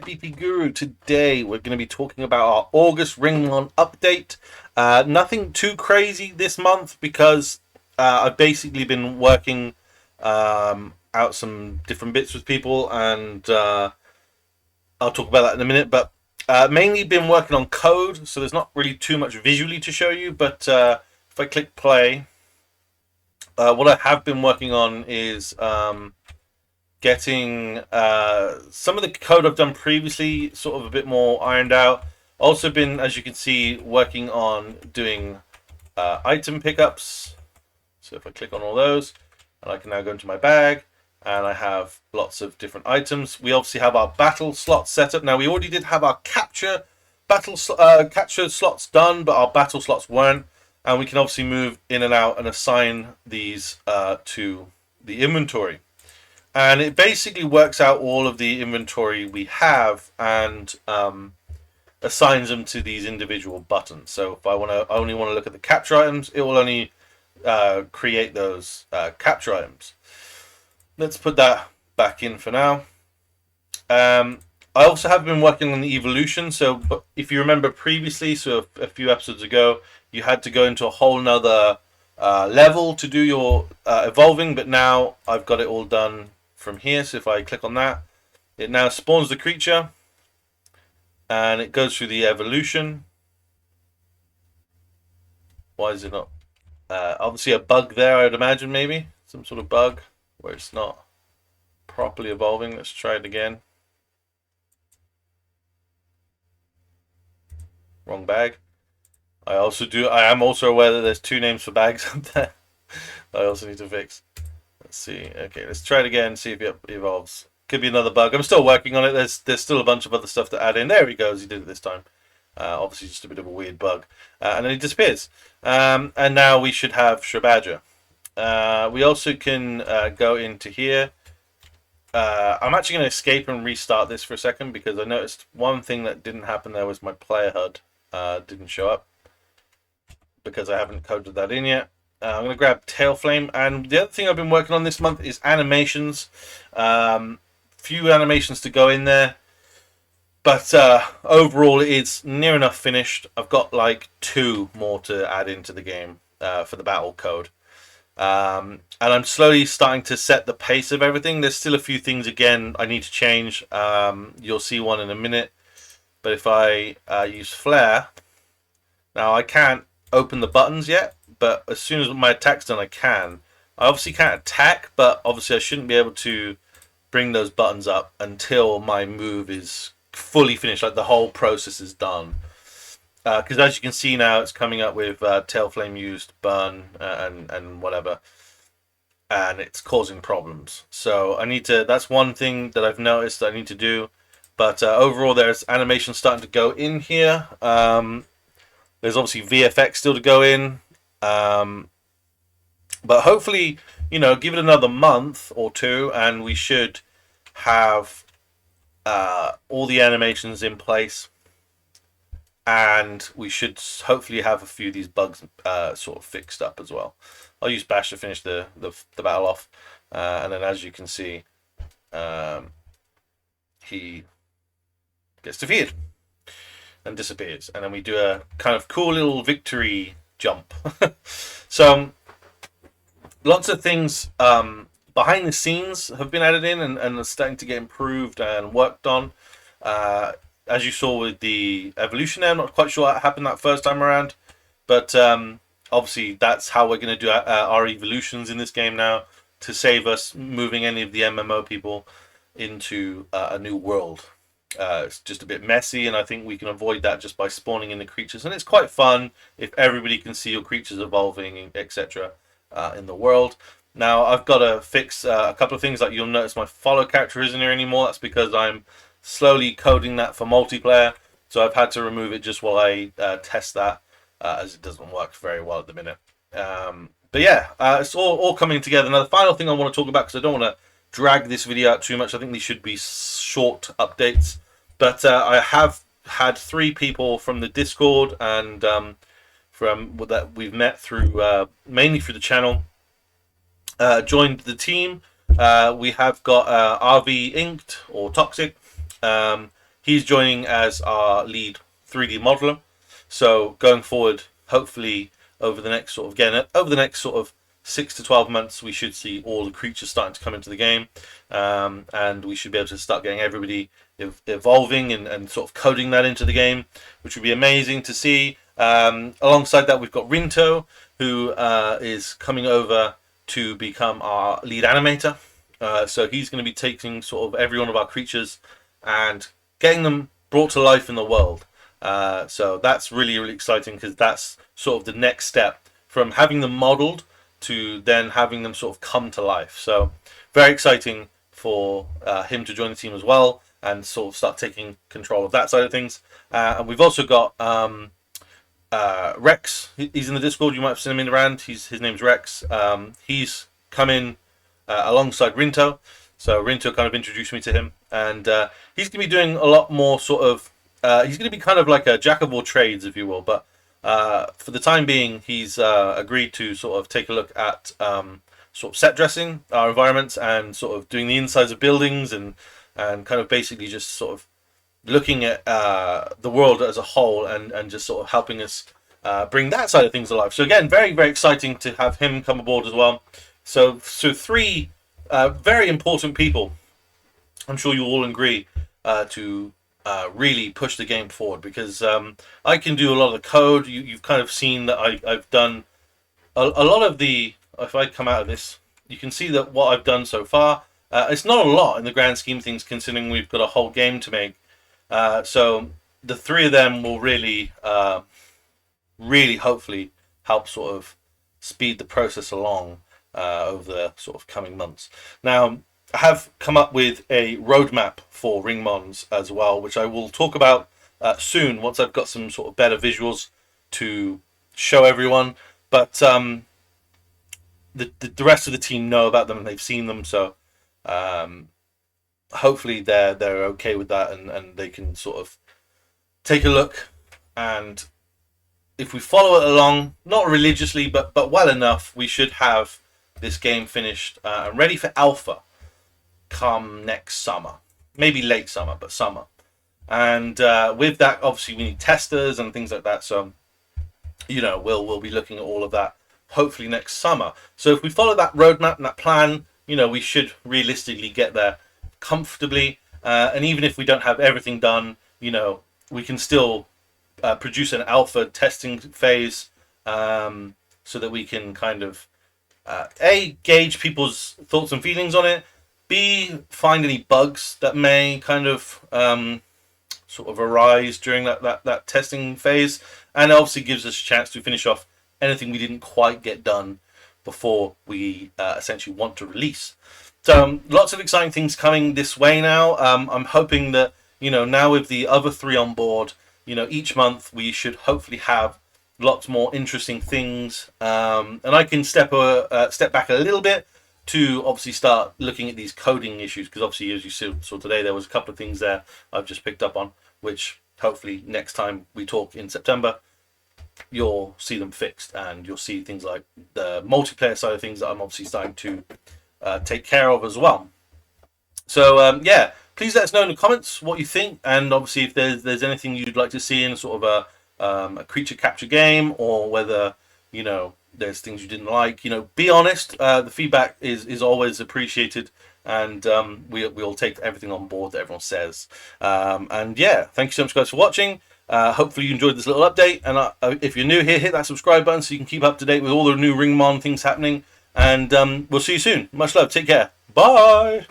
PvP Guru. Today we're going to be talking about our August Ringmon update. Nothing too crazy this month because I've basically been working out some different bits with people, and I'll talk about that in a minute. But mainly been working on code, so there's not really too much visually to show you. But if I click play, what I have been working on is getting some of the code I've done previously sort of a bit more ironed out. Also been, as you can see, working on doing item pickups. So if I click on all those, and I can now go into my bag, and I have lots of different items. We obviously have our battle slots set up. Now, we already did have our capture slots done, but our battle slots weren't. And we can obviously move in and out and assign these to the inventory. And it basically works out all of the inventory we have and assigns them to these individual buttons. So if I only want to look at the capture items, it will only create those capture items. Let's put that back in for now. I also have been working on the evolution. So if you remember previously, so a few episodes ago, you had to go into a whole nother level to do your evolving, but now I've got it all done from here. So if I click on that, it now spawns the creature and it goes through the evolution. Why is it not? Obviously a bug there, I'd imagine, maybe some sort of bug where it's not properly evolving. Let's try it again. Wrong bag. I am also aware that there's two names for bags up there that I also need to fix. Let's see. Okay, let's try it again, see if it evolves. Could be another bug. I'm still working on it. There's still a bunch of other stuff to add in. There he goes. He did it this time. Obviously just a bit of a weird bug. And then he disappears. And now we should have Shrebadger. We also can go into here. I'm actually going to escape and restart this for a second because I noticed one thing that didn't happen there was my player HUD didn't show up because I haven't coded that in yet. I'm going to grab Tailflame, and the other thing I've been working on this month is animations. Few animations to go in there, but overall it's near enough finished. I've got like 2 more to add into the game for the battle code. And I'm slowly starting to set the pace of everything. There's still a few things again I need to change. You'll see one in a minute. But if I use Flare, now I can't open the buttons yet, but as soon as my attack's done, I can. I obviously can't attack, but obviously I shouldn't be able to bring those buttons up until my move is fully finished, like the whole process is done. Because as you can see now, it's coming up with Tailflame used, burn, and whatever, and it's causing problems. So I need to. That's one thing that I've noticed that I need to do. But overall, there's animation starting to go in here. There's obviously VFX still to go in. But hopefully, give it another month or 2, and we should have all the animations in place. And we should hopefully have a few of these bugs sort of fixed up as well. I'll use Bash to finish the battle off. And then as you can see, he gets defeated and disappears, and then we do a kind of cool little victory jump. So lots of things behind the scenes have been added in and are starting to get improved and worked on. As you saw with the evolution there, I'm not quite sure what happened that first time around, but obviously that's how we're going to do our evolutions in this game now, to save us moving any of the MMO people into a new world. It's just a bit messy, and I think we can avoid that just by spawning in the creatures, and it's quite fun if everybody can see your creatures evolving, etc. In the world. Now I've got to fix a couple of things. Like, you'll notice my follow character isn't here anymore. That's because I'm slowly coding that for multiplayer, so I've had to remove it just while I test that, as it doesn't work very well at the minute. But yeah, it's all coming together. Now the final thing I want to talk about, because I don't want to drag this video out too much, I think these should be short updates, but I have had 3 people from the Discord and from that we've met through mainly through the channel joined the team. We have got RV Inked or Toxic. he's joining as our lead 3D modeler. So going forward, hopefully over the next over the next sort of 6 to 12 months, we should see all the creatures starting to come into the game, and we should be able to start getting everybody evolving and sort of coding that into the game, which would be amazing to see. Alongside that, we've got Rinto, who is coming over to become our lead animator. So he's going to be taking sort of every one of our creatures and getting them brought to life in the world. So that's really, really exciting, because that's sort of the next step from having them modeled to then having them sort of come to life. So very exciting for him to join the team as well and sort of start taking control of that side of things. And we've also got Rex. He's in the Discord. You might have seen him in around. His name's Rex. He's come in alongside Rinto. So Rinto kind of introduced me to him, and he's going to be doing a lot more sort of. He's going to be kind of like a jack of all trades, if you will. But for the time being, he's agreed to sort of take a look at sort of set dressing our environments and sort of doing the insides of buildings and kind of basically just sort of looking at the world as a whole and just sort of helping us bring that side of things alive. So again, very, very exciting to have him come aboard as well. So three very important people, I'm sure you all agree, to really push the game forward, because I can do a lot of the code. You've kind of seen that I've done a lot of the, if I come out of this, you can see that what I've done so far, it's not a lot in the grand scheme of things, considering we've got a whole game to make. So the three of them will really, really hopefully help sort of speed the process along over the sort of coming months. Now, I have come up with a roadmap for Ringmons as well, which I will talk about soon once I've got some sort of better visuals to show everyone. But the rest of the team know about them and they've seen them, so hopefully they're okay with that, and they can sort of take a look, and if we follow it along, not religiously but well enough, we should have this game finished and ready for alpha come next summer, maybe late summer, but summer. And with that, obviously we need testers and things like that, so you know, we'll be looking at all of that hopefully next summer. So if we follow that roadmap and that plan, you know, we should realistically get there comfortably, and even if we don't have everything done, you know, we can still produce an alpha testing phase, so that we can kind of A, gauge people's thoughts and feelings on it, B, find any bugs that may kind of sort of arise during that testing phase, and obviously gives us a chance to finish off anything we didn't quite get done before we essentially want to release. So lots of exciting things coming this way now. I'm hoping that, you know, now with the other three on board, you know, each month we should hopefully have lots more interesting things, and I can step back a little bit to obviously start looking at these coding issues, because obviously, as you saw today, there was a couple of things there I've just picked up on, which hopefully next time we talk in September, you'll see them fixed, and you'll see things like the multiplayer side of things that I'm obviously starting to take care of as well. So yeah, please let us know in the comments what you think, and obviously if there's anything you'd like to see in sort of a creature capture game, or whether, you know, there's things you didn't like, you know, be honest. The feedback is always appreciated, and we'll take everything on board that everyone says. And yeah, thank you so much, guys, for watching. Hopefully you enjoyed this little update, and if you're new here, hit that subscribe button so you can keep up to date with all the new Ringmon things happening, and we'll see you soon. Much love, take care, bye.